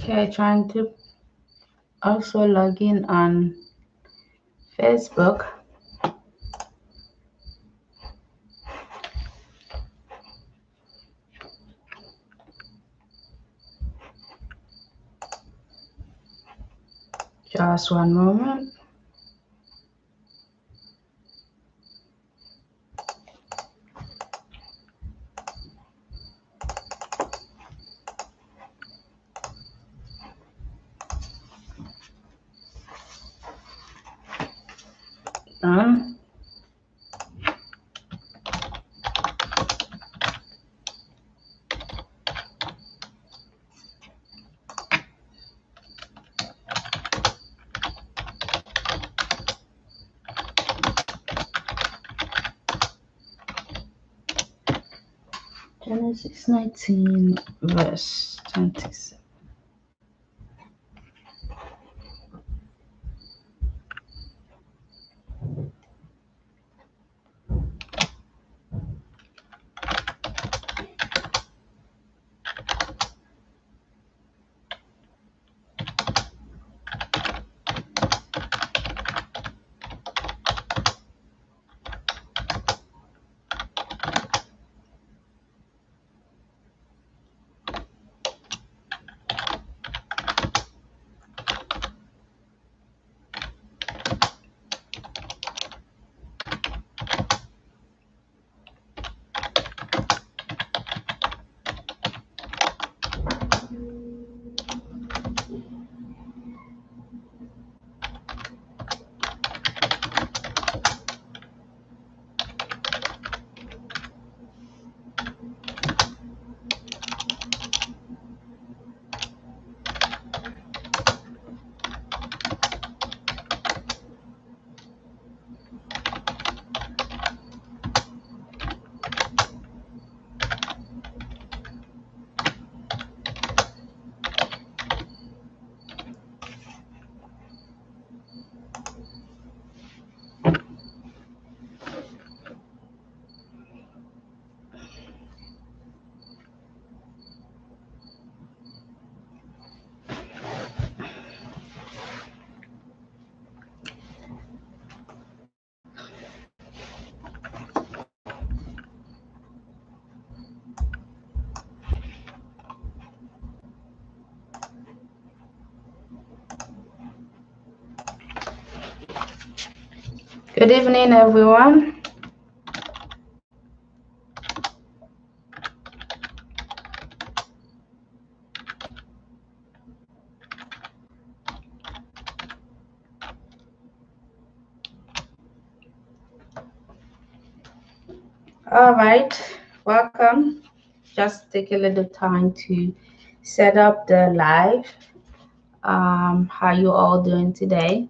Okay, trying to also log in on Facebook. Just one moment. Done. Genesis 19, verse 27. Good evening, everyone. All right, welcome. Just take a little time to set up the live. How you all doing today?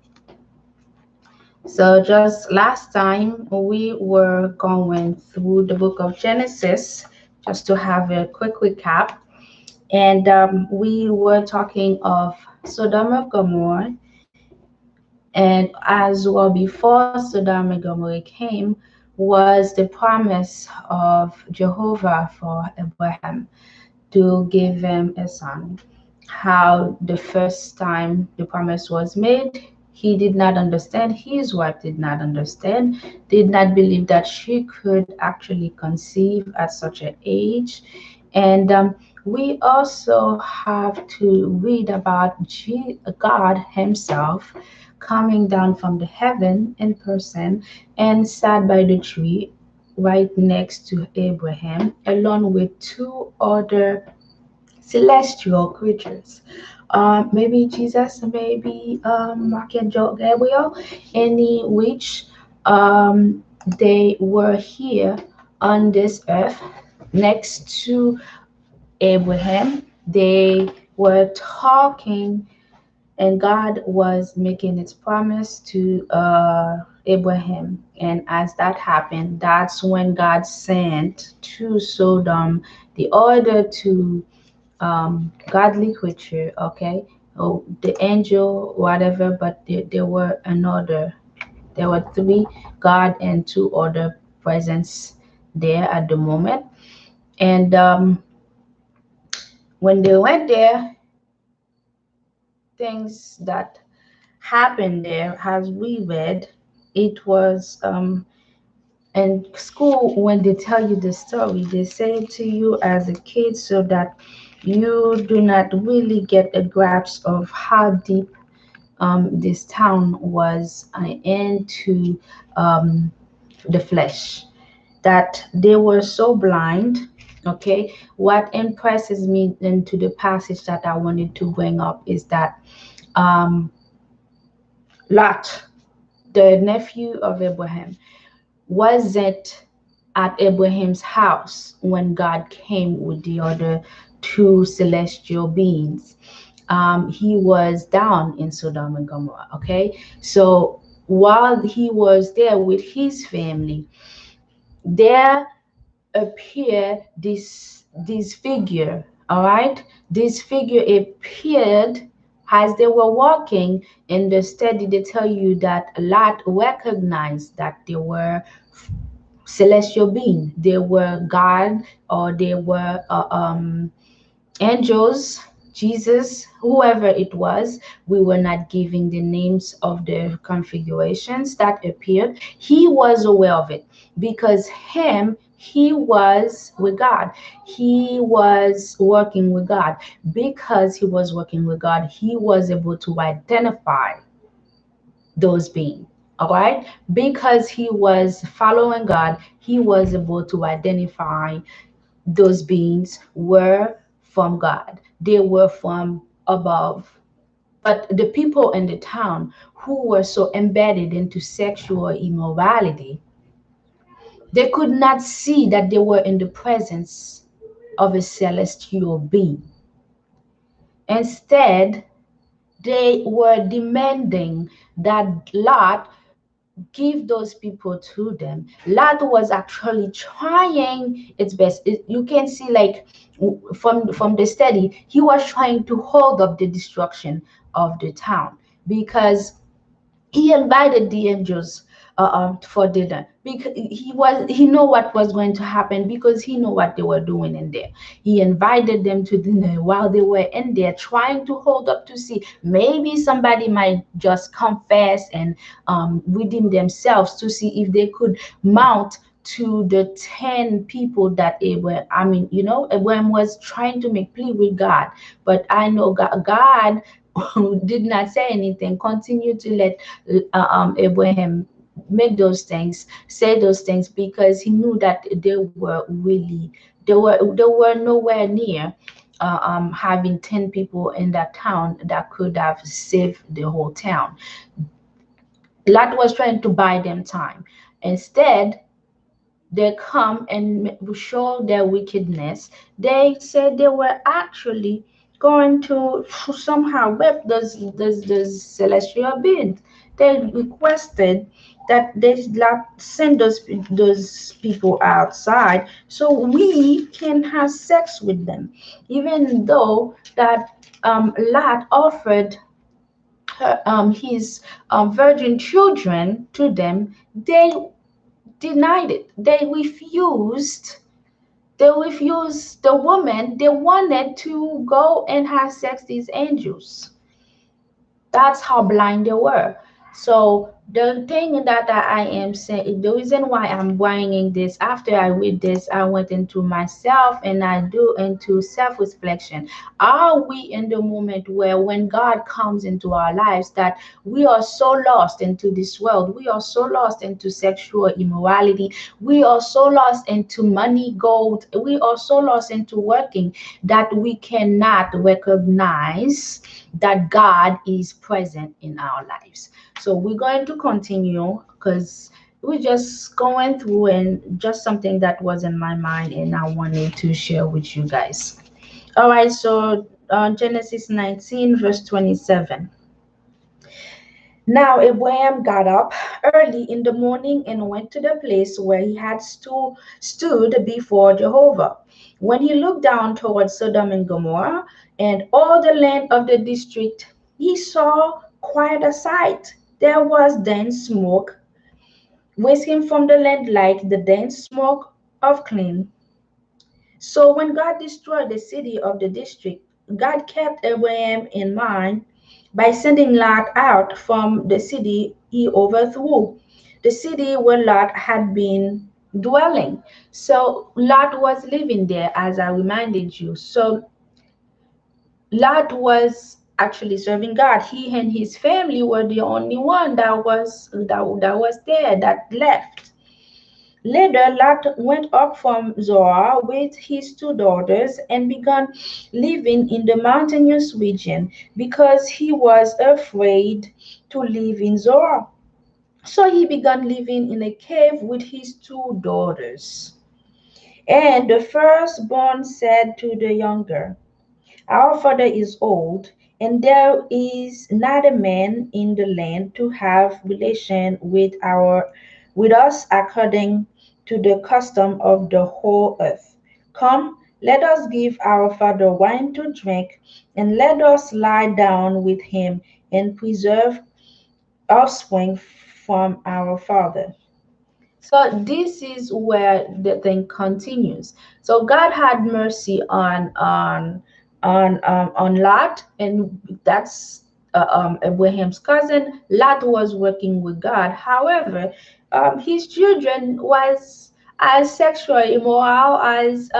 So just last time we were going through the book of Genesis, just to have a quick recap, and we were talking of Sodom and Gomorrah, and as well before Sodom and Gomorrah came was the promise of Jehovah for Abraham to give him a son. How the first time the promise was made, he did not understand, his wife did not understand, did not believe that she could actually conceive at such an age. And we also have to read about God Himself coming down from the heaven in person and sat by the tree right next to Abraham, along with two other celestial creatures. Maybe Jesus, maybe Archangel Gabriel, any which they were here on this earth next to Abraham. They were talking, and God was making its promise to Abraham. And as that happened, that's when God sent to Sodom the order to godly creature, okay, oh, the angel, whatever, but there were another. There were three, God and two other presence there at the moment. And when they went there, things that happened there, as we read, it was in school when they tell you the story, they say it to you as a kid so that you do not really get a grasp of how deep this town was into um, the flesh, that they were so blind. Okay, what impresses me into the passage that I wanted to bring up is that um, Lot, the nephew of Abraham, wasn't at Abraham's house when God came with the other two celestial beings. He was down in Sodom and Gomorrah. Okay, so while he was there with his family, there appeared this figure. All right, this figure appeared as they were walking. In the study, they tell you that Lot recognized that they were celestial being. They were God, or they were angels, Jesus, whoever it was. We were not giving the names of the configurations that appeared. He was aware of it because he was with God. He was working with God. Because he was working with God, he was able to identify those beings. All right, because he was following God, he was able to identify those beings were from God. They were from above. But the people in the town who were so embedded into sexual immorality, they could not see that they were in the presence of a celestial being. Instead, they were demanding that Lot give those people to them. Lot was actually trying its best. You can see, like, from the study, he was trying to hold up the destruction of the town because he invited the angels for dinner because he know what was going to happen, because he know what they were doing in there. He invited them to dinner while they were in there trying to hold up to see maybe somebody might just confess and redeem themselves, to see if they could mount to the 10 people that Abraham, I mean, Abraham was trying to make plea with God. But I know God did not say anything, continue to let Abraham make those things, say those things, because he knew that they were nowhere near having 10 people in that town that could have saved the whole town. Lot was trying to buy them time. Instead, they come and show their wickedness. They said they were actually going to somehow whip those celestial beings. They requested that they send those people outside so we can have sex with them, even though that Lot offered his virgin children to them. They denied it. They refused the woman. They wanted to go and have sex, these angels. That's how blind they were. So the thing that I am saying, the reason why I'm bringing this, after I read this, I went into myself and I do into self-reflection. Are we in the moment where, when God comes into our lives, that we are so lost into this world, we are so lost into sexual immorality, we are so lost into money, gold, we are so lost into working, that we cannot recognize that God is present in our lives? So we're going to continue because we're just going through, and just something that was in my mind and I wanted to share with you guys. All right, so Genesis 19, verse 27. Now Abraham got up early in the morning and went to the place where he had stood before Jehovah. When he looked down towards Sodom and Gomorrah and all the land of the district, he saw quite a sight. There was dense smoke rising from the land, like the dense smoke of clean. So when God destroyed the city of the district, God kept Abraham in mind by sending Lot out from the city he overthrew, the city where Lot had been dwelling. So Lot was living there, as I reminded you. So Lot was actually serving God. He and his family were the only one that was there, that left. Later, Lot went up from Zoar with his two daughters and began living in the mountainous region because he was afraid to live in Zoar. So he began living in a cave with his two daughters. And the firstborn said to the younger, our father is old, and there is not a man in the land to have relation with us according to the custom of the whole earth. Come, let us give our father wine to drink, and let us lie down with him and preserve offspring from our father. So this is where the thing continues. So God had mercy on Lot, and that's Abraham's cousin. Lot was working with God. However, his children was as sexually immoral as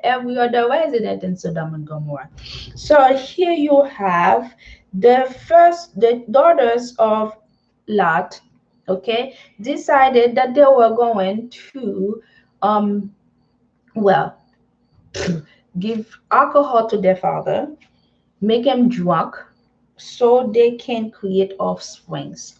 every other resident in Sodom and Gomorrah. So here you have the daughters of Lot, okay, decided that they were going to um well give alcohol to their father, make him drunk so they can create offsprings.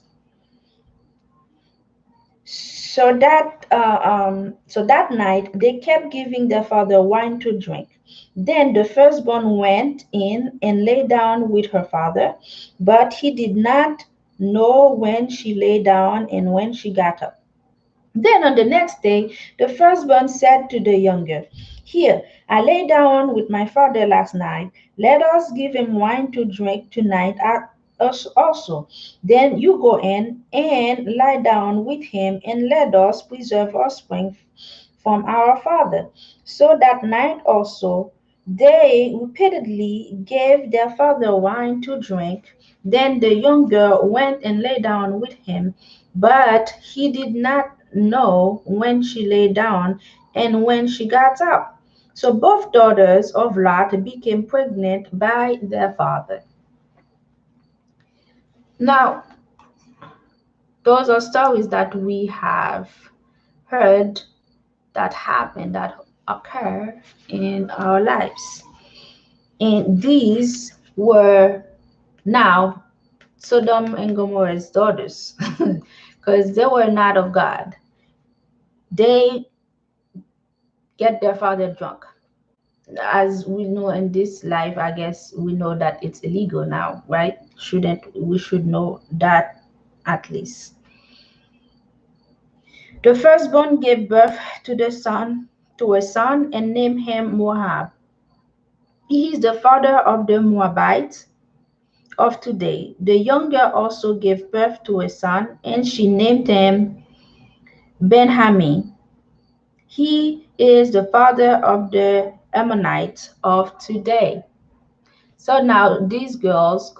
So that night they kept giving their father wine to drink. Then the firstborn went in and lay down with her father, but he did not know when she lay down and when she got up. Then on the next day, the firstborn said to the younger, here, I lay down with my father last night. Let us give him wine to drink tonight us also. Then you go in and lie down with him, and let us preserve offspring from our father. So that night also they repeatedly gave their father wine to drink. Then the younger went and lay down with him, but he did not know when she lay down and when she got up. So both daughters of Lot became pregnant by their father. Now, those are stories that we have heard, that happen, that occur in our lives. And these were now Sodom and Gomorrah's daughters because they were not of God. They get their father drunk. As we know in this life, I guess we know that it's illegal now, right? Shouldn't we should know that at least. The firstborn gave birth to a son and named him Moab. He is the father of the Moabites of today. The younger also gave birth to a son, and she named him Benjamin. He is the father of the Ammonites of today. So now these girls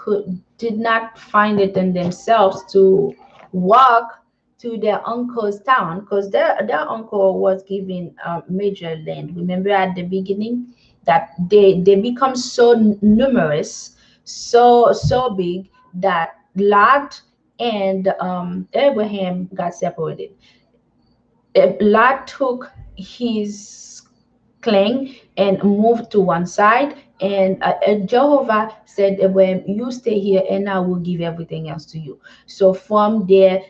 did not find it in themselves to walk to their uncle's town because their uncle was given major land. Remember at the beginning that they become so numerous, so big that Lot and Abraham got separated. Lot took his cling and moved to one side, and Jehovah said, Abraham, you stay here and I will give everything else to you. So from there,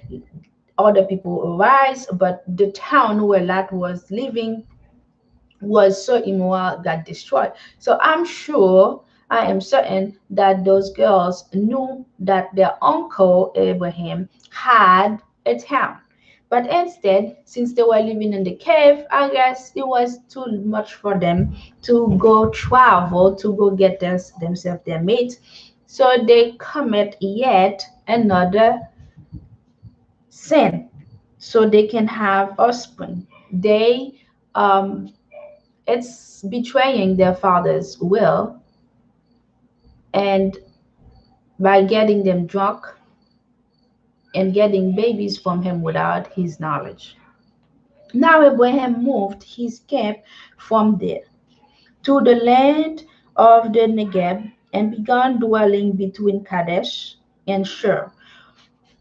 other people arise, but the town where Lot was living was so immoral, got destroyed. So I am certain that those girls knew that their uncle Abraham had a town. But instead, since they were living in the cave, I guess it was too much for them to go travel to go get themselves their mate. So they commit yet another sin so they can have offspring. They it's betraying their father's will, and by getting them drunk and getting babies from him without his knowledge. Now Abraham moved his camp from there to the land of the Negev and began dwelling between Kadesh and Shur.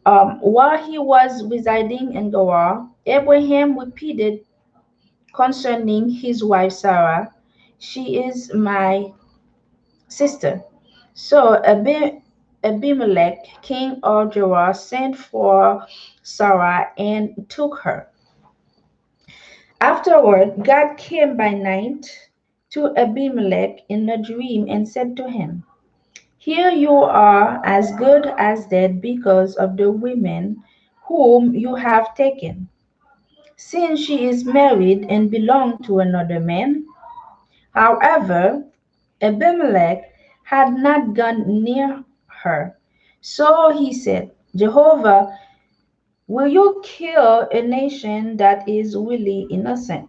While he was residing in Gerar, Abraham repeated concerning his wife Sarah, "She is my sister." So Abimelech, king of Gerar, sent for Sarah and took her. Afterward, God came by night to Abimelech in a dream and said to him, "Here you are as good as dead because of the women whom you have taken, since she is married and belonged to another man." However, Abimelech had not gone near her. So he said, "Jehovah, will you kill a nation that is really innocent?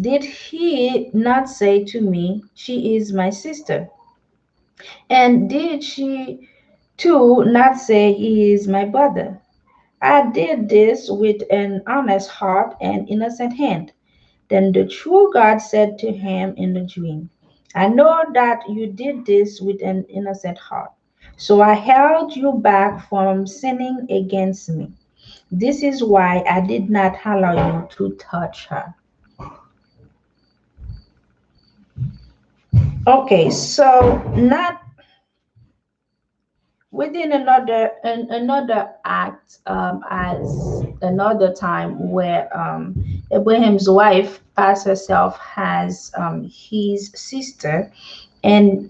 Did he not say to me, 'She is my sister'? And did she too not say, 'He is my brother'? I did this with an honest heart and innocent hand." Then the true God said to him in a dream, "I know that you did this with an innocent heart, so I held you back from sinning against me. This is why I did not allow you to touch her." Okay, so not within another act, as another time where Abraham's wife passed herself as his sister, and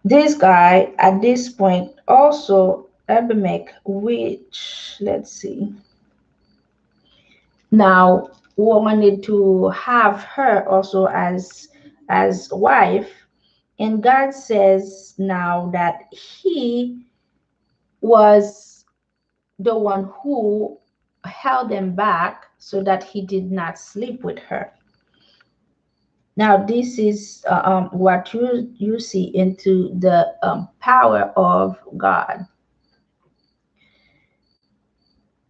this guy at this point also Abimelech, which let's see, now wanted to have her also as wife, and God says now that he was the one who held them back so that he did not sleep with her. Now this is what you see into the power of God.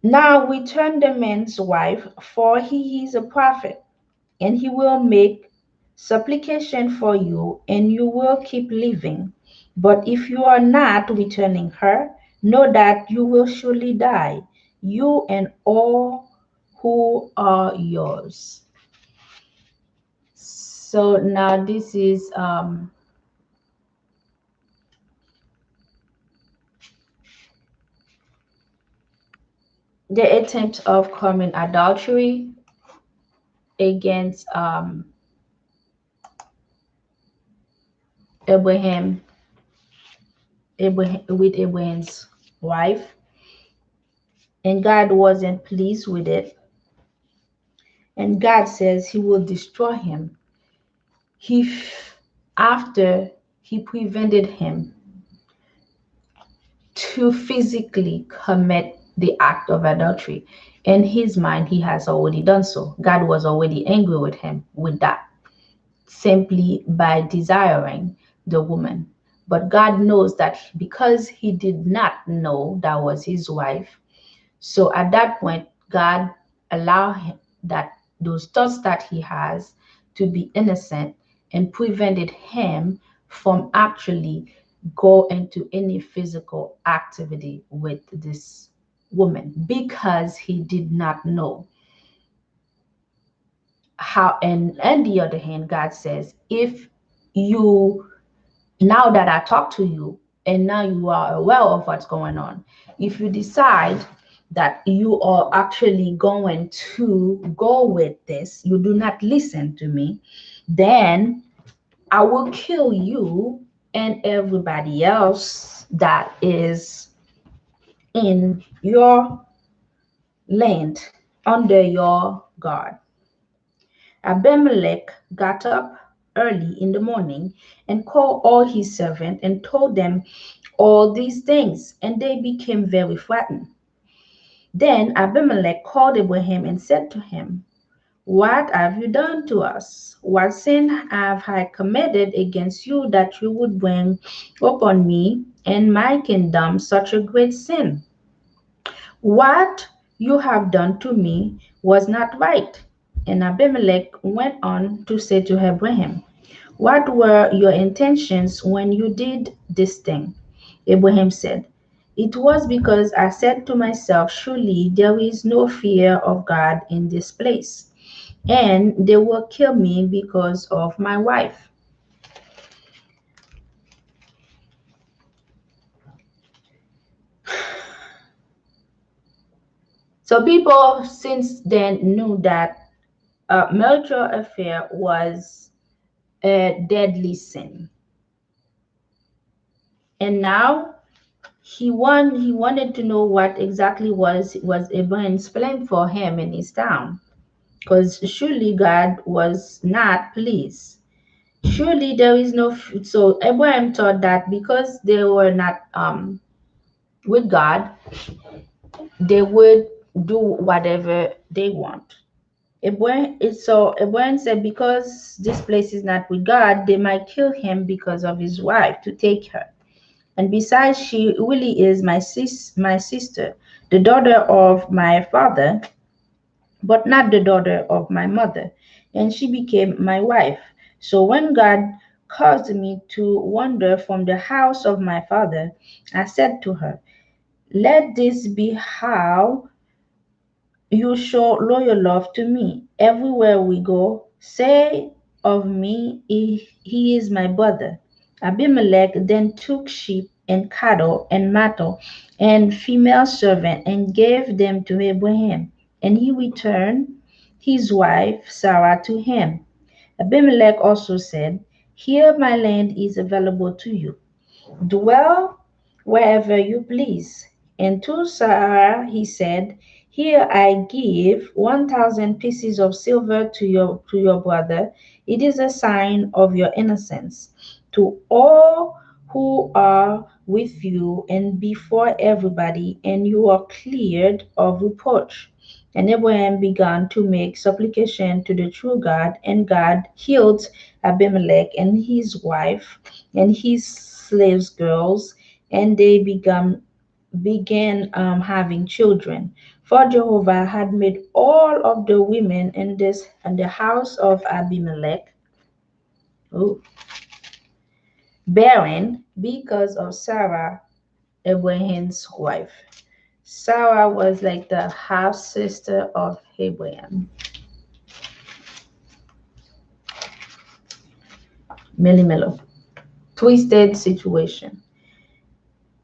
Now return the man's wife, for he is a prophet, and he will make supplication for you, and you will keep living. But if you are not returning her, know that you will surely die, you and all who are yours. So now this is the attempt of common adultery against Abraham, with Abraham's wife, and God wasn't pleased with it. And God says he will destroy him if after he prevented him to physically commit the act of adultery. In his mind, he has already done so. God was already angry with him with that, simply by desiring the woman. But God knows that because he did not know that was his wife, so at that point, God allowed him that those thoughts that he has to be innocent and prevented him from actually go into any physical activity with this woman because he did not know how. And on the other hand, God says, if you, now that I talk to you and now you are aware of what's going on, if you decide that you are actually going to go with this, you do not listen to me, then I will kill you and everybody else that is in your land under your guard. Abimelech got up early in the morning and called all his servants and told them all these things, and they became very frightened. Then Abimelech called Abraham and said to him, What have you done to us? What sin have I committed against you that you would bring upon me and my kingdom such a great sin? What you have done to me was not right. And Abimelech went on to say to Abraham, what were your intentions when you did this thing? Abraham said, it was because I said to myself, surely there is no fear of God in this place, and they will kill me because of my wife. So people since then knew that marital affair was a deadly sin. And now he wanted to know what exactly was Abraham's plan for him in his town. Because surely God was not pleased. Surely there is no so Abraham thought that because they were not with God, they would do whatever they want. Abraham said because this place is not with God, they might kill him because of his wife to take her. And besides, she really is my sister, the daughter of my father, but not the daughter of my mother. And she became my wife. So when God caused me to wander from the house of my father, I said to her, let this be how you show loyal love to me. Everywhere we go, say of me, he is my brother. Abimelech then took sheep and cattle and cattle and female servant and gave them to Abraham. And he returned his wife Sarah to him. Abimelech also said, here my land is available to you. Dwell wherever you please. And to Sarah he said, here I give 1,000 pieces of silver to your brother. It is a sign of your innocence. To all who are with you and before everybody, and you are cleared of reproach. And Abraham began to make supplication to the true God, and God healed Abimelech and his wife and his slaves girls, and they began having children. For Jehovah had made all of the women in the house of Abimelech oh, barren because of Sarah, Abraham's wife. Sarah was like the half sister of Abraham. Mello. Twisted situation.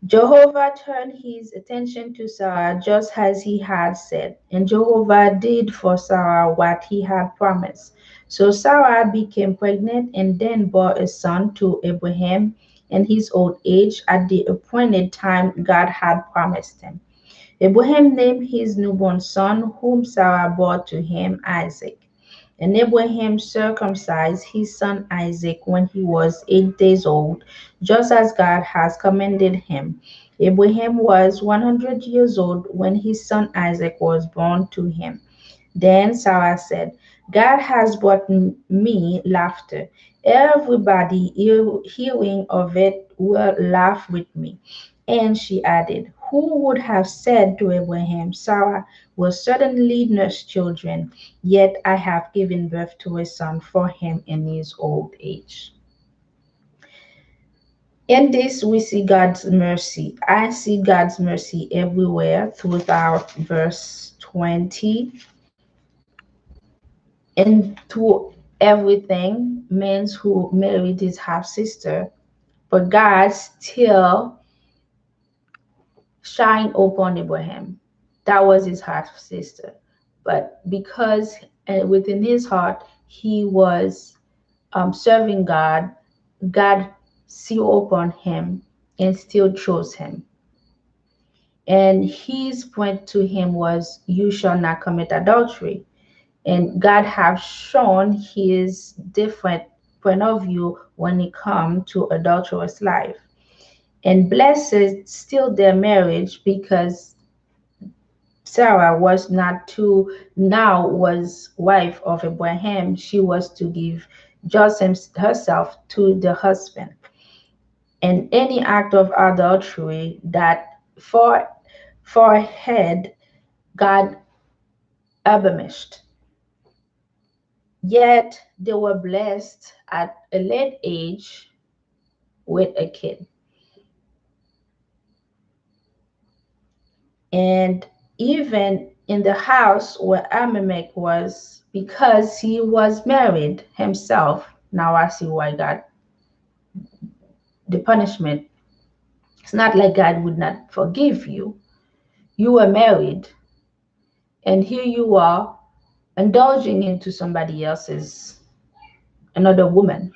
Jehovah turned his attention to Sarah just as he had said, and Jehovah did for Sarah what he had promised. So Sarah became pregnant and then bore a son to Abraham in his old age at the appointed time God had promised him. Abraham named his newborn son, whom Sarah bore to him, Isaac. And Abraham circumcised his son Isaac when he was 8 days old, just as God has commanded him. Abraham was 100 years old when his son Isaac was born to him. Then Sarah said, God has brought me laughter. Everybody hearing of it will laugh with me. And she added, who would have said to Abraham, Sarah will certainly nurse children, yet I have given birth to a son for him in his old age. In this, we see God's mercy. I see God's mercy everywhere throughout verse 20 and through everything. Men who married his half sister, but God still shine upon Abraham. That was his half sister. But because within his heart he was serving God, God see upon him and still chose him. And his point to him was, you shall not commit adultery. And God have shown his different point of view when it comes to adulterous life. And blessed still their marriage because Sarah was not to now was wife of Abraham. She was to give just herself to the husband. And any act of adultery that forehead God abolished. Yet they were blessed at a late age with a kid. And even in the house where Amalek was, because he was married himself, now I see why God, the punishment. It's not like God would not forgive you. You were married, and here you are indulging into somebody else's, another woman.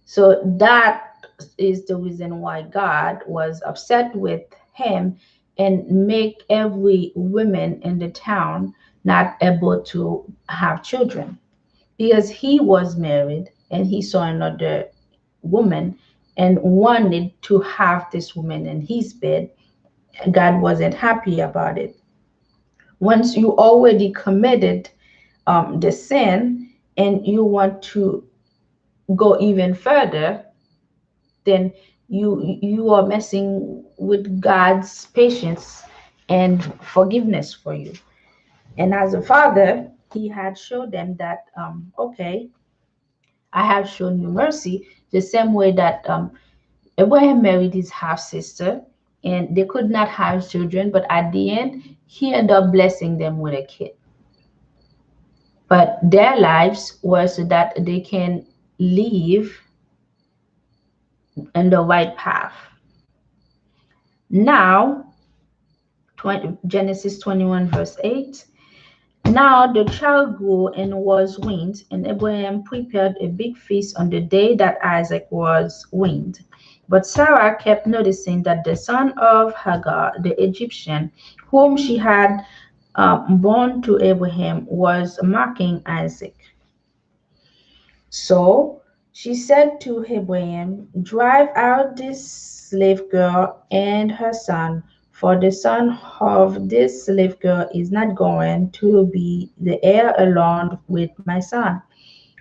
So that is the reason why God was upset with him and make every woman in the town not able to have children because he was married and he saw another woman and wanted to have this woman in his bed. God wasn't happy about it. Once you already committed the sin and you want to go even further, then you are messing with God's patience and forgiveness for you. And as a father, he had showed them that okay, I have shown you mercy the same way that Abraham married his half sister and they could not have children, but at the end he ended up blessing them with a kid. But their lives were so that they can live in the right path. Now 20, Genesis 21, verse 8. Now the child grew and was weaned, and Abraham prepared a big feast on the day that Isaac was weaned. But Sarah kept noticing that the son of Hagar, the Egyptian, whom she had born to Abraham, was mocking Isaac. So she said to Abraham, drive out this slave girl and her son, for the son of this slave girl is not going to be the heir along with my son,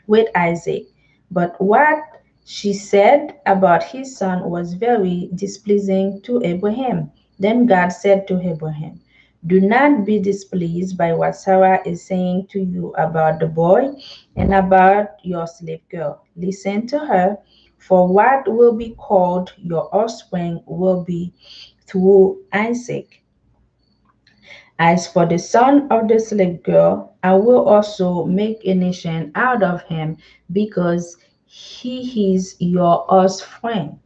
with Isaac. But what she said about his son was very displeasing to Abraham. Then God said to Abraham, do not be displeased by what Sarah is saying to you about the boy and about your slave girl. Listen to her, for what will be called your offspring will be through Isaac. As for the son of the slave girl, I will also make a nation out of him, because he is your offspring.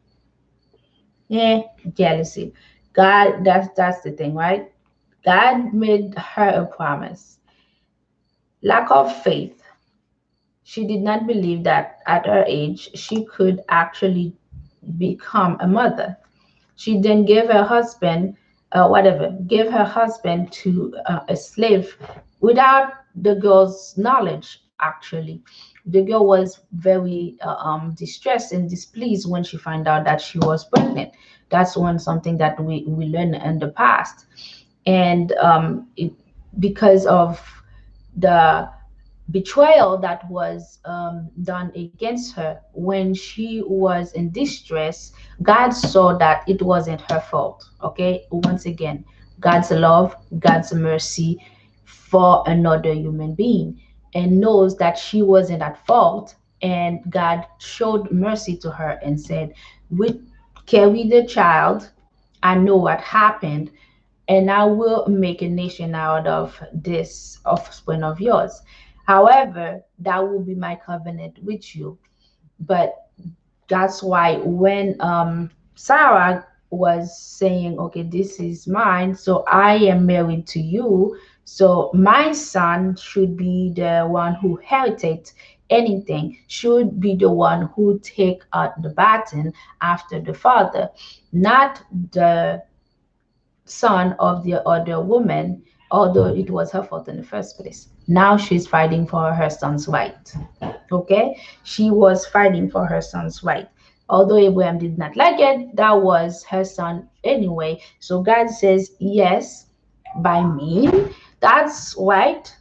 Yeah, jealousy. God, that's the thing, right? God made her a promise. Lack of faith. She did not believe that at her age she could actually become a mother. She then gave her husband, gave her husband to a slave without the girl's knowledge. Actually, the girl was very distressed and displeased when she found out that she was pregnant. That's one something that we learned in the past, and because of the betrayal that was done against her when she was in distress. God saw that it wasn't her fault. Okay, once again, God's love, God's mercy for another human being, and knows that she wasn't at fault. And God showed mercy to her and said, we carry the child. I know what happened, and I will make a nation out of this offspring of yours. However, that will be my covenant with you. But that's why when Sarah was saying, okay, this is mine, so I am married to you, so my son should be the one who inherits anything, should be the one who take out the baton after the father, not the son of the other woman, although it was her fault in the first place. Now she's fighting for her son's right. Okay? She was fighting for her son's right. Although Abraham did not like it, that was her son anyway. So God says, yes, by mean. That's right.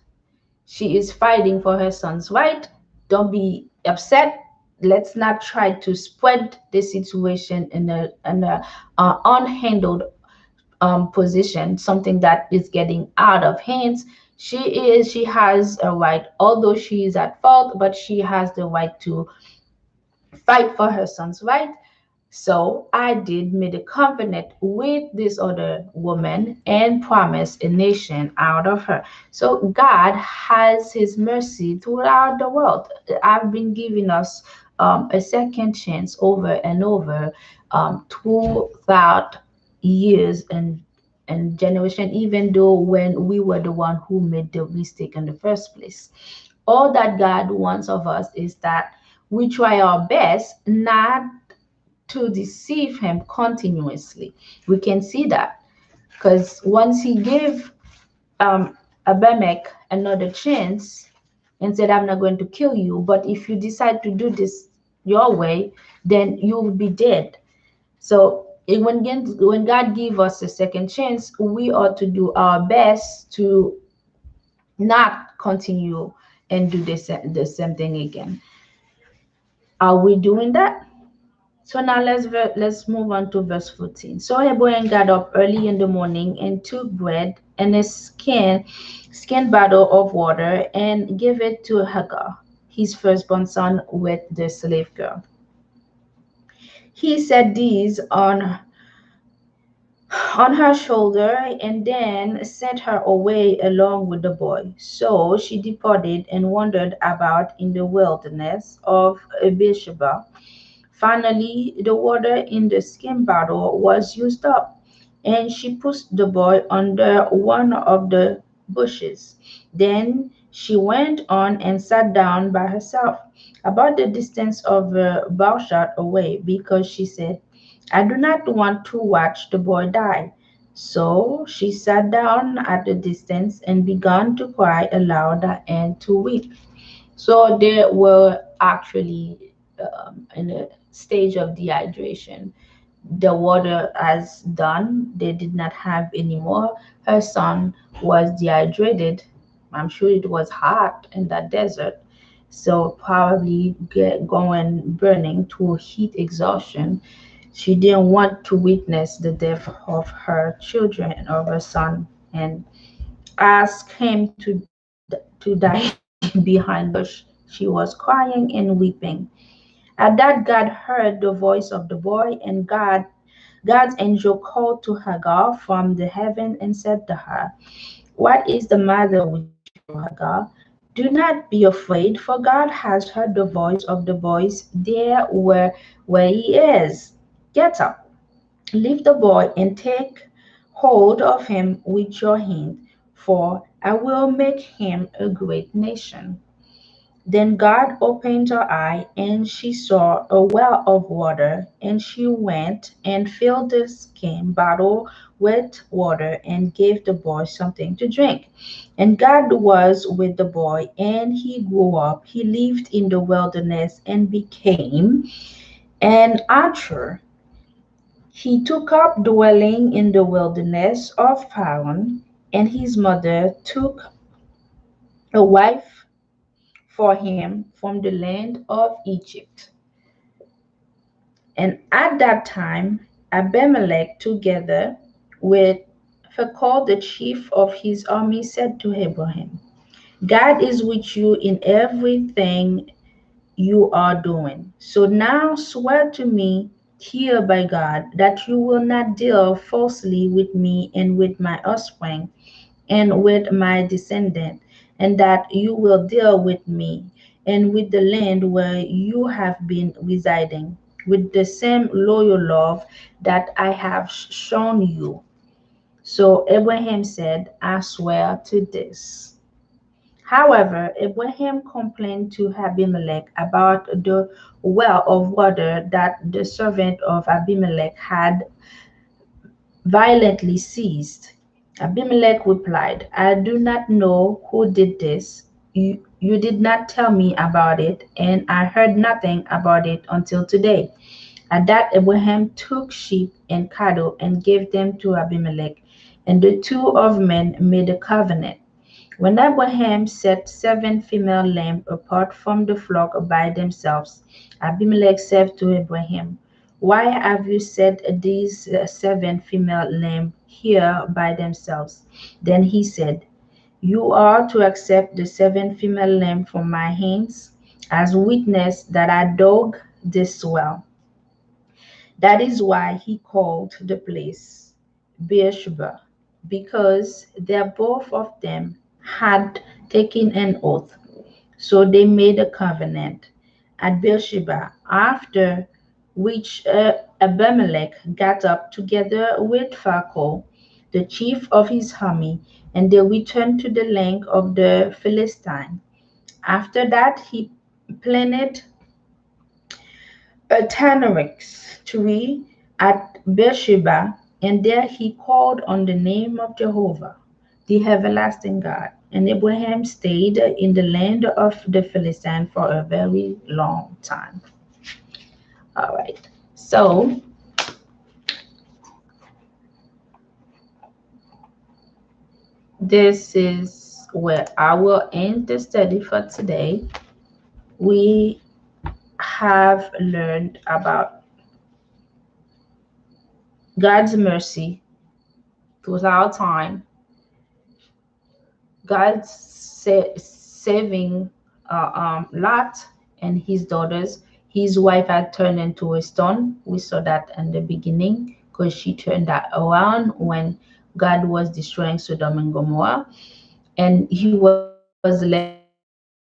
She is fighting for her son's right. Don't be upset. Let's not try to spread the situation in a unhandled position, something that is getting out of hands. She has a right, although she is at fault, but she has the right to fight for her son's right. So I did made a covenant with this other woman and promised a nation out of her. So God has his mercy throughout the world. I've been giving us a second chance over and over throughout years and generation, even though when we were the one who made the mistake in the first place. All that God wants of us is that we try our best not to deceive him continuously. We can see that because once he gave Abimelech another chance and said, I'm not going to kill you, but if you decide to do this your way, then you will be dead. So when God give us a second chance, we ought to do our best to not continue and do the same thing again. Are we doing that? So now let's move on to verse 14. So Abraham got up early in the morning and took bread and a skin bottle of water and gave it to Hagar, his firstborn son, with the slave girl. He set these on her shoulder and then sent her away along with the boy. So she departed and wandered about in the wilderness of Beersheba. Finally, the water in the skin bottle was used up, and she pushed the boy under one of the bushes. Then she went on and sat down by herself, about the distance of a bowshot away, because she said, I do not want to watch the boy die. So she sat down at a distance and began to cry aloud and to weep. So they were actually in a stage of dehydration. The water has done, they did not have any more. Her son was dehydrated. I'm sure it was hot in that desert. So probably going burning to heat exhaustion. She didn't want to witness the death of her children or her son and asked him to die behind the bush. She was crying and weeping. At that, God heard the voice of the boy, and God's angel called to Hagar from the heaven and said to her, what is the matter with you, Hagar? Do not be afraid, for God has heard the voice of the boys there where he is. Get up, lift the boy, and take hold of him with your hand, for I will make him a great nation. Then God opened her eye, and she saw a well of water, and she went and filled the skin bottle with water and gave the boy something to drink. And God was with the boy, and he grew up. He lived in the wilderness and became an archer. He took up dwelling in the wilderness of Paran, and his mother took a wife for him from the land of Egypt. And at that time, Abimelech, together with Phicol, the chief of his army, said to Abraham, God is with you in everything you are doing. So now swear to me here by God that you will not deal falsely with me and with my offspring and with my descendant, and that you will deal with me and with the land where you have been residing with the same loyal love that I have shown you. So Abraham said, I swear to this. However, Abraham complained to Abimelech about the well of water that the servant of Abimelech had violently seized. Abimelech replied, I do not know who did this. You did not tell me about it, and I heard nothing about it until today. At that, Abraham took sheep and cattle and gave them to Abimelech. And the two of men made a covenant. When Abraham set 7 female lambs apart from the flock by themselves, Abimelech said to Abraham, "Why have you set these 7 female lambs here by themselves?" Then he said, "You are to accept the 7 female lambs from my hands as witness that I dug this well." That is why he called the place Beersheba, because they both of them had taken an oath. So they made a covenant at Beersheba, after which Abimelech got up together with Pharaoh, the chief of his army, and they returned to the land of the Philistines. After that, he planted a tanarix tree at Beersheba, and there he called on the name of Jehovah, the everlasting God. And Abraham stayed in the land of the Philistines for a very long time. All right. So this is where I will end the study for today. We have learned about God's mercy throughout time, God's saving Lot and his daughters. His wife had turned into a stone. We saw that in the beginning because she turned that around when God was destroying Sodom and Gomorrah. And he was left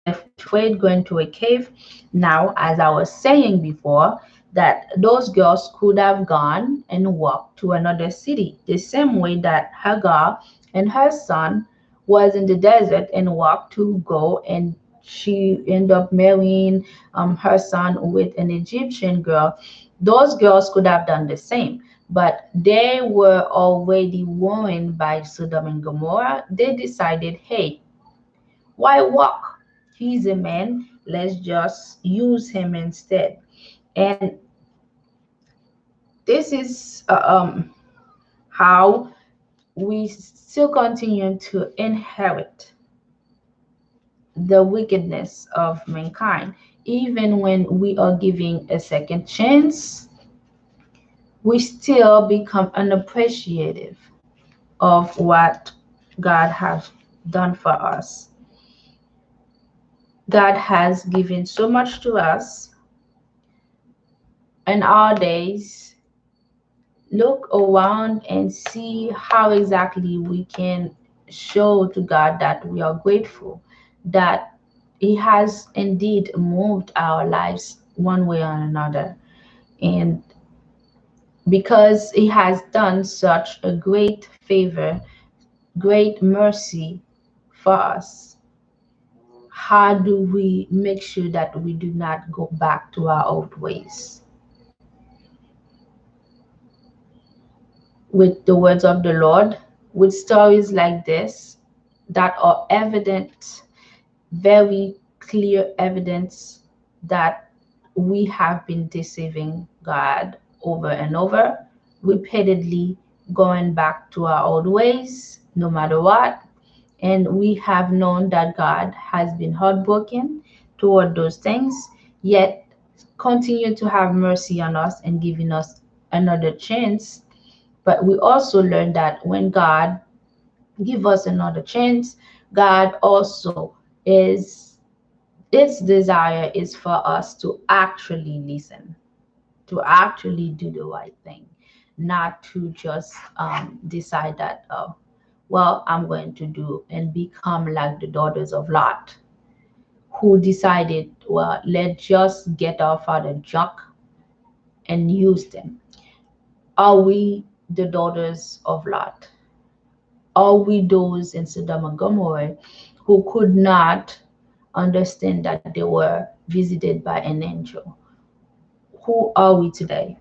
afraid, going to a cave. Now, as I was saying before, that those girls could have gone and walked to another city, the same way that Hagar and her son was in the desert and walked to go, and she ended up marrying her son with an Egyptian girl. Those girls could have done the same, but they were already ruined by Sodom and Gomorrah. They decided, hey, why walk? He's a man. Let's just use him instead. And this is how we still continue to inherit the wickedness of mankind. Even when we are giving a second chance, we still become unappreciative of what God has done for us. God has given so much to us in our days. Look around and see how exactly we can show to God that we are grateful, that He has indeed moved our lives one way or another. And because He has done such a great favor, great mercy for us, how do we make sure that we do not go back to our old ways? With the words of the Lord, with stories like this that are evident, very clear evidence that we have been deceiving God over and over, repeatedly going back to our old ways, no matter what. And we have known that God has been heartbroken toward those things, yet continue to have mercy on us and giving us another chance. But we also learned that when God give us another chance, God also is, its desire is for us to actually listen, to actually do the right thing, not to just decide that, oh, well, I'm going to do and become like the daughters of Lot, who decided, well, let's just get our father junk and use them. Are we the daughters of Lot? Are we those in Sodom and Gomorrah who could not understand that they were visited by an angel? Who are we today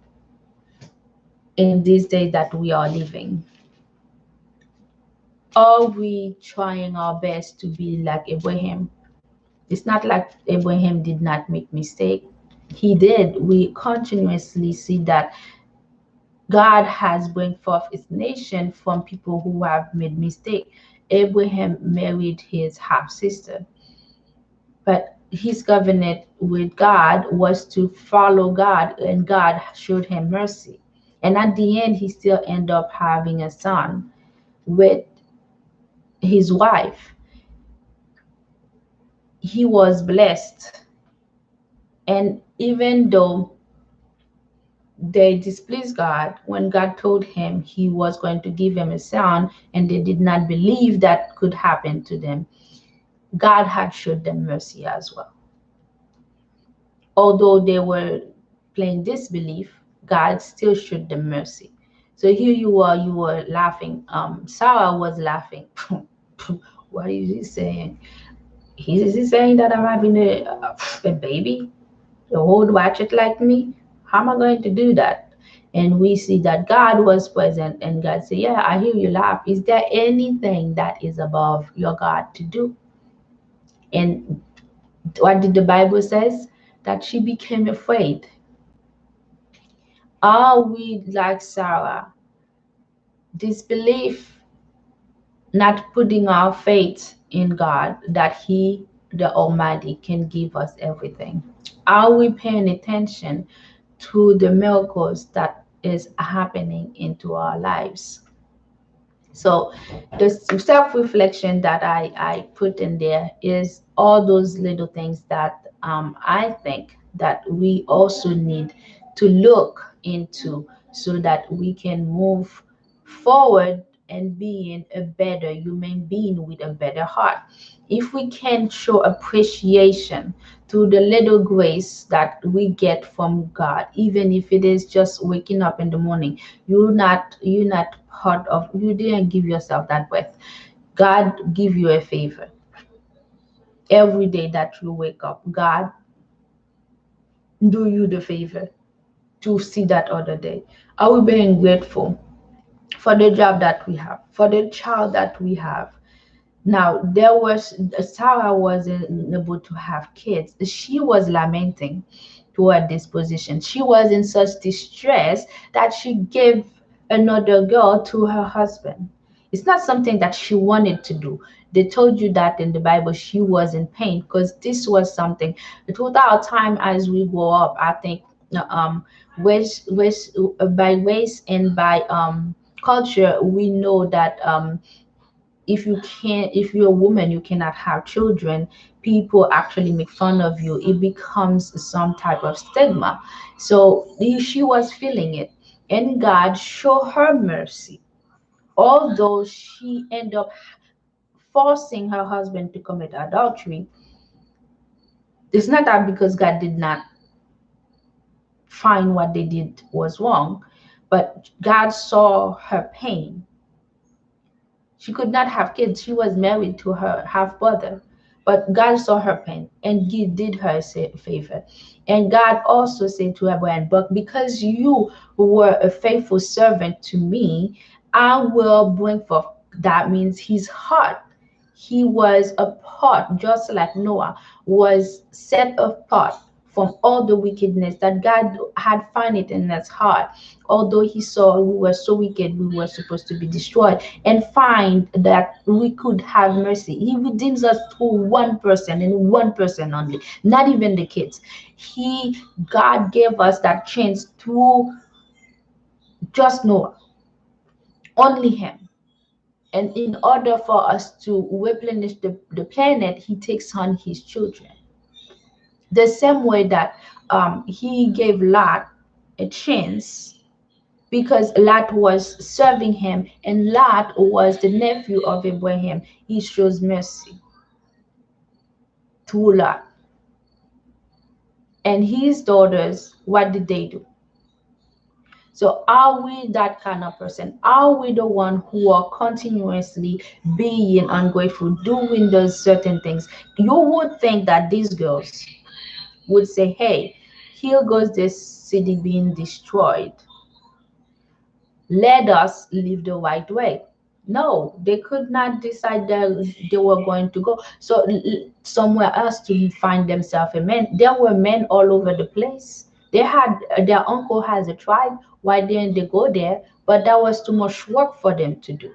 in these days that we are living? Are we trying our best to be like Abraham? It's not like Abraham did not make mistake. He did. We continuously see that God has bring forth his nation from people who have made mistake. Abraham married his half sister, but his covenant with God was to follow God, and God showed him mercy. And at the end, he still ended up having a son with his wife. He was blessed. And even though they displeased God, when God told him he was going to give him a son, and they did not believe that could happen to them, God had showed them mercy as well. Although they were playing disbelief, God still showed them mercy. So here you were laughing. Sarah was laughing. What is he saying? Is he saying that I'm having a baby? The whole watch it like me? How am I going to do that? And we see that God was present, and God said, yeah, I hear you laugh. Is there anything that is above your God to do? And what did the Bible says? That she became afraid. Are we like Sarah? Disbelief, not putting our faith in God that He, the Almighty, can give us everything. Are we paying attention to the miracles that is happening into our lives? So the self-reflection that I put in there is all those little things that I think that we also need to look into so that we can move forward and being a better human being with a better heart. If we can show appreciation to the little grace that we get from God, even if it is just waking up in the morning, you're not part of, you didn't give yourself that breath. God give you a favor every day that you wake up. God do you the favor to see that other day. Are we being grateful for the job that we have, for the child that we have? Now, there was Sarah wasn't able to have kids. She was lamenting toward this position. She was in such distress that she gave another girl to her husband. It's not something that she wanted to do. They told you that in the Bible she was in pain because this was something. Throughout our time as we grow up, I think ways by race and by culture, we know that if you're a woman you cannot have children, people actually make fun of you. It becomes some type of stigma. So she was feeling it, and God showed her mercy. Although she ended up forcing her husband to commit adultery, it's not that because God did not find what they did was wrong, but God saw her pain. She could not have kids. She was married to her half brother. But God saw her pain and he did her a favor. And God also said to Abraham, but because you were a faithful servant to me, I will bring forth. That means his heart. He was apart, just like Noah was set apart from all the wickedness that God had found it in his heart. Although he saw we were so wicked, we were supposed to be destroyed, and find that we could have mercy. He redeems us through one person and one person only, not even the kids. God gave us that chance through just Noah, only him. And in order for us to replenish the planet, he takes on his children. The same way that he gave Lot a chance because Lot was serving him and Lot was the nephew of Abraham. He shows mercy to Lot. And his daughters, what did they do? So are we that kind of person? Are we the one who are continuously being ungrateful, doing those certain things? You would think that these girls would say, hey, here goes this city being destroyed. Let us live the right way. No, they could not decide that they were going to go so somewhere else to find themselves a man. There were men all over the place. They had their uncle has a tribe. Why didn't they go there? But that was too much work for them to do.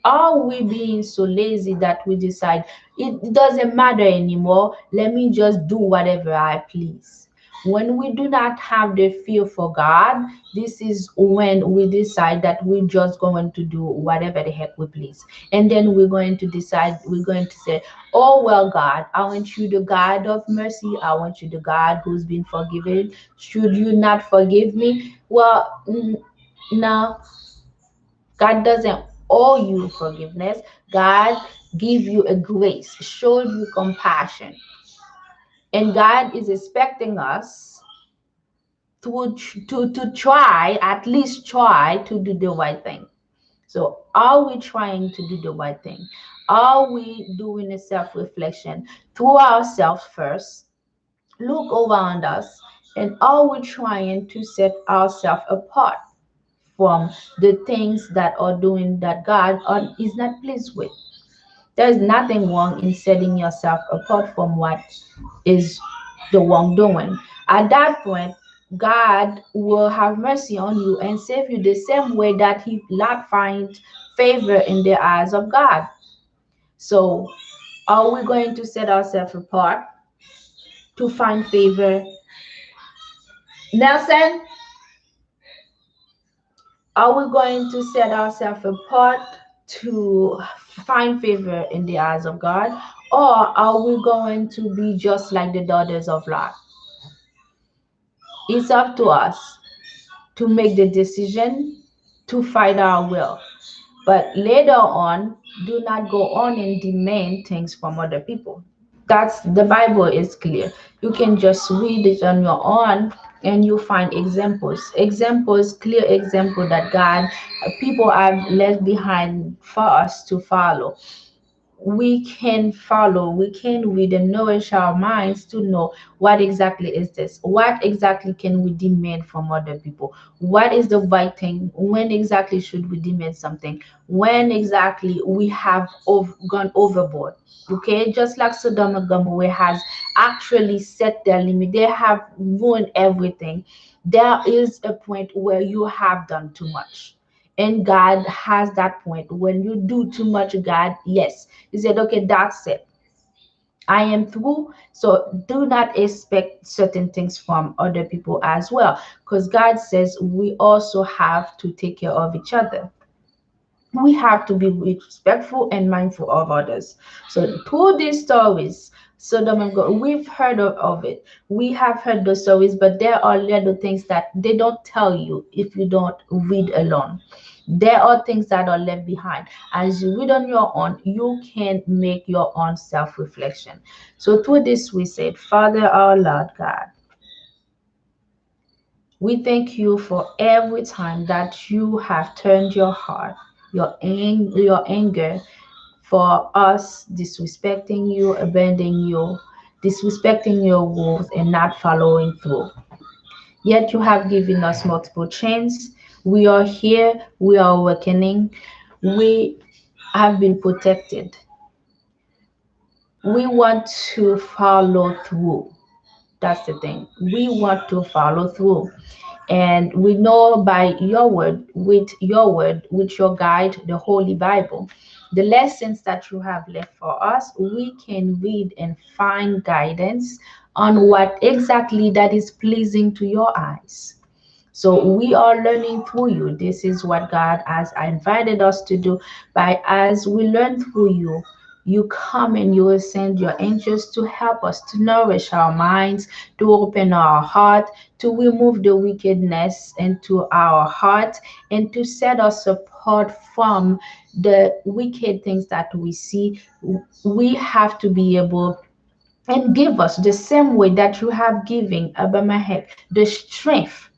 Are we being so lazy that we decide it doesn't matter anymore? Let me just do whatever I please. When we do not have the fear for God, this is when we decide that we're just going to do whatever the heck we please. And then we're going to decide, we're going to say, oh, well, God, I want you the God of mercy. I want you the God who's been forgiven. Should you not forgive me? Well, no, God doesn't owe you forgiveness. God give you a grace, showed you compassion. And God is expecting us to try, at least try to do the right thing. So are we trying to do the right thing? Are we doing a self-reflection through ourselves first? Look around us, and are we trying to set ourselves apart from the things that are doing that God is not pleased with? There's nothing wrong in setting yourself apart from what is the wrongdoing. At that point, God will have mercy on you and save you the same way that He not find favor in the eyes of God. So, are we going to set ourselves apart to find favor? Nelson, are we going to set ourselves apart to find favor in the eyes of God? Or are we going to be just like the daughters of Lot? It's up to us to make the decision to fight our will. But later on, do not go on and demand things from other people. That's the Bible is clear. You can just read it on your own and you find examples, clear example that God people have left behind for us to follow. We can follow, we can read and nourish our minds to know what exactly is this, what exactly can we demand from other people, what is the right thing, when exactly should we demand something, when exactly we have gone overboard. Okay, just like Sodom and Gomorrah has actually set their limit, they have ruined everything. There is a point where you have done too much, and God has that point when you do too much. God, yes, He said, okay, that's it. I am through. So do not expect certain things from other people as well. Because God says we also have to take care of each other. We have to be respectful and mindful of others. So through these stories, Sodom and Gomorrah, we've heard of it. We have heard those stories, but there are little things that they don't tell you if you don't read alone. There are things that are left behind. As you read on your own, you can make your own self-reflection. So through this, we said, Father, our Lord God, we thank you for every time that you have turned your heart, your anger for us disrespecting you, abandoning you, disrespecting your rules, and not following through. Yet you have given us multiple chances. We are here, we are awakening, we have been protected. We want to follow through. That's the thing. We want to follow through. And we know by your word, with your guide, the Holy Bible, the lessons that you have left for us, we can read and find guidance on what exactly that is pleasing to your eyes. So we are learning through you. This is what God has invited us to do. By as we learn through you, you come and you will send your angels to help us to nourish our minds, to open our heart, to remove the wickedness into our heart, and to set us apart from the wicked things that we see. We have to be able and give us the same way that you have given Abimelech the strength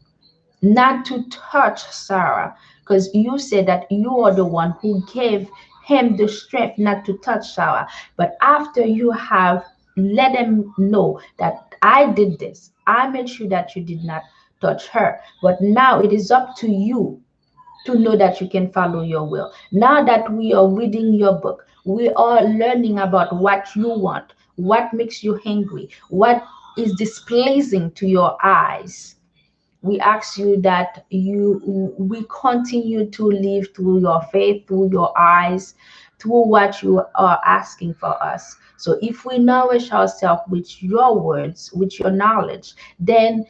not to touch Sarah, because you said that you are the one who gave him the strength not to touch Sarah. But after you have let him know that I did this, I made sure that you did not touch her. But now it is up to you to know that you can follow your will. Now that we are reading your book, we are learning about what you want, what makes you hungry, what is displeasing to your eyes, we ask you that we continue to live through your faith, through your eyes, through what you are asking for us. So if we nourish ourselves with your words, with your knowledge, then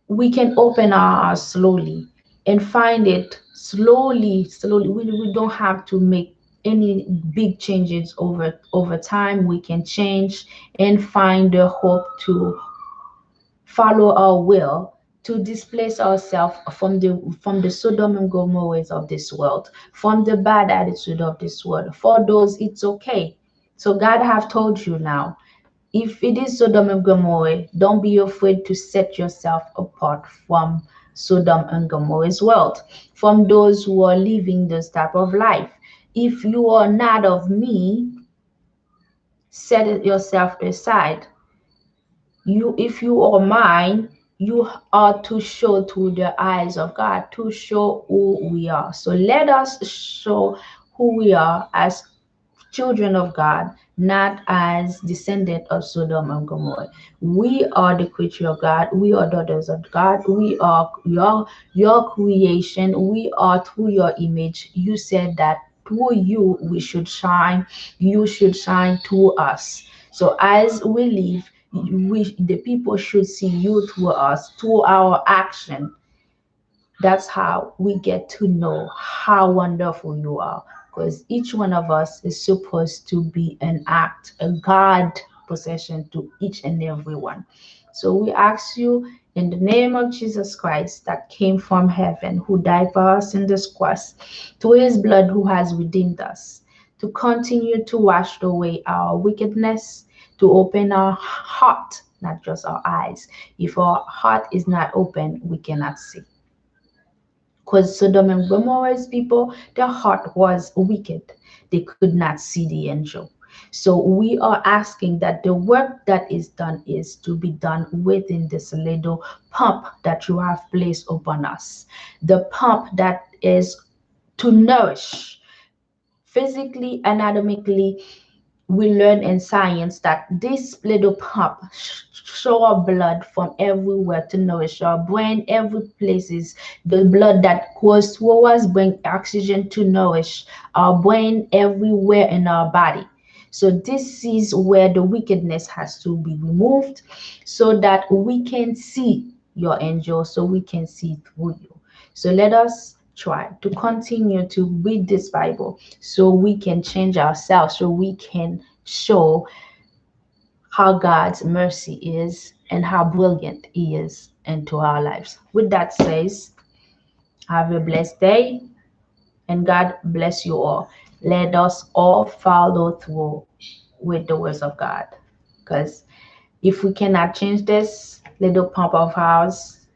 we can open our eyes slowly and find it slowly. We don't have to make any big changes over time. We can change and find the hope to follow our will, to displace ourselves from the Sodom and Gomorrahs of this world, from the bad attitude of this world. For those, it's okay. So God have told you now, if it is Sodom and Gomorrah, don't be afraid to set yourself apart from Sodom and Gomorrah's world, from those who are living this type of life. If you are not of me, set it yourself aside. If you are mine, you are to show through the eyes of God, to show who we are. So let us show who we are as children of God, not as descendant of Sodom and Gomorrah. We are the creature of God. We are daughters of God. We are your creation. We are through your image. You said that through you we should shine. You should shine through us. So as we live, the people should see you through us, through our action. That's how we get to know how wonderful you are. Because each one of us is supposed to be an act, a God possession to each and every one. So we ask you in the name of Jesus Christ that came from heaven, who died for us in this cross, through his blood who has redeemed us, to continue to wash away our wickedness, to open our heart, not just our eyes. If our heart is not open, we cannot see. Because Sodom and Gomorrah's people, their heart was wicked. They could not see the angel. So we are asking that the work that is done is to be done within this little pump that you have placed upon us. The pump that is to nourish physically, anatomically. We learn in science that this little pump show our blood from everywhere to nourish our brain. Every places the blood that goes through us bring oxygen to nourish our brain everywhere in our body. So this is where the wickedness has to be removed, so that we can see your angel, so we can see through you. So let us try to continue to read this Bible so we can change ourselves, so we can show how God's mercy is and how brilliant He is into our lives. With that says, have a blessed day and God bless you all. Let us all follow through with the words of God. Because if we cannot change this little pump of ours,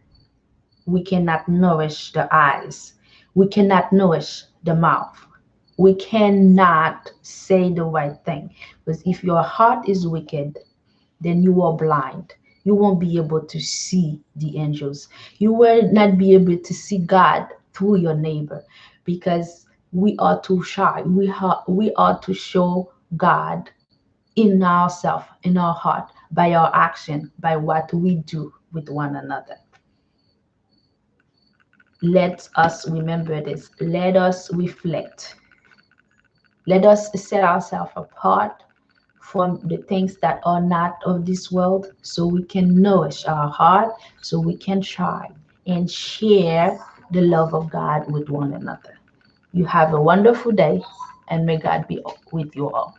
we cannot nourish the eyes. We cannot nourish the mouth. We cannot say the right thing. Because if your heart is wicked, then you are blind. You won't be able to see the angels. You will not be able to see God through your neighbor, because we are too shy. We are to show God in ourselves, in our heart, by our action, by what we do with one another. Let us remember this. Let us reflect. Let us set ourselves apart from the things that are not of this world, so we can nourish our heart, so we can try and share the love of God with one another. You have a wonderful day, and may God be with you all.